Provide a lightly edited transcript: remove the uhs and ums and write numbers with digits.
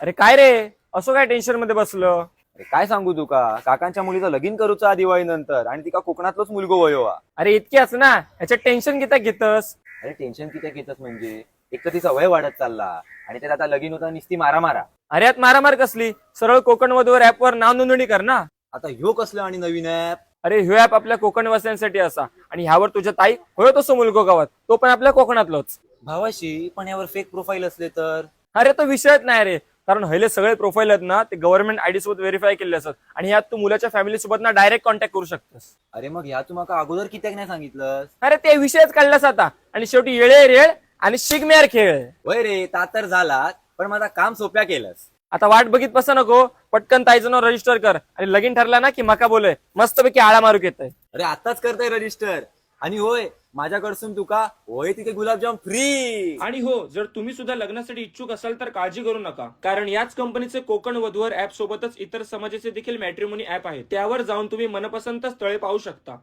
अरे काय रे, असं काय टेन्शन मध्ये बसलं? अरे काय सांगू तुका, काकांच्या मुलीचं लगीन करूचा दिवाळी नंतर आणि तिका कोकणातलोच मुलगो वयो हा. अरे इतकीच ना, ह्याच्यात टेन्शन घेतस? अरे टेन्शन किती घेतच म्हणजे एक तर तिचा वय वाढत चालला आणि त्यात आता लगीन होता निस्ती मारामारा. अरे यात मारामार कसली? सरळ कोकण वधूवर ऍपवर नाव नोंदणी कर ना. आता ह्यो कसलं आणि नवीन ऍप? अरे ह्यो ऍप आपल्या कोकण वासियांसाठी असा, आणि ह्यावर तुझ्या ताई होय तसं मुलगो गावात, तो पण आपल्या कोकणातलोच. भावाशी पण यावर फेक प्रोफाईल असले तर? अरे तो विषयच नाही रे, कारण हिले सगळे प्रोफाईल आहेत ना ते गव्हर्नमेंट आयडी सोबत व्हेरीफाय केले असतात, आणि यात तू मुलाच्या फॅमिली सोबत ना डायरेक्ट कॉन्टॅक्ट करू शकतोस. अरे मग ह्या तू माका अगोदर कित्याक नाही सांगितलं? अरे ते विषयच काढलास आता, आणि शेवटी येळे रेळ आणि शिगमेर खेळ. वय रे, ता तर झालात, पण माझा काम सोप्या केलंस. आता वाट बघित बसा नको, पटकन ताईचं नाव रजिस्टर कर, आणि लगीन ठरला ना की मका बोलय मस्तपैकी आळा मारू येतय. अरे आताच करताय रजिस्टर. आणि होय, माझ्याकडसून तुका होय तिथे गुलाबजाम फ्री. आणि हो, जर तुम्ही सुद्धा लग्नासाठी इच्छुक असाल तर काळजी करू नका, कारण याच कंपनीचे कोकण वधूवर ऍप सोबतच इतर समाजाचे देखील मॅट्रिमोनी ऍप आहे, त्यावर जाऊन तुम्ही मनपसंत स्थळे पाहू शकता.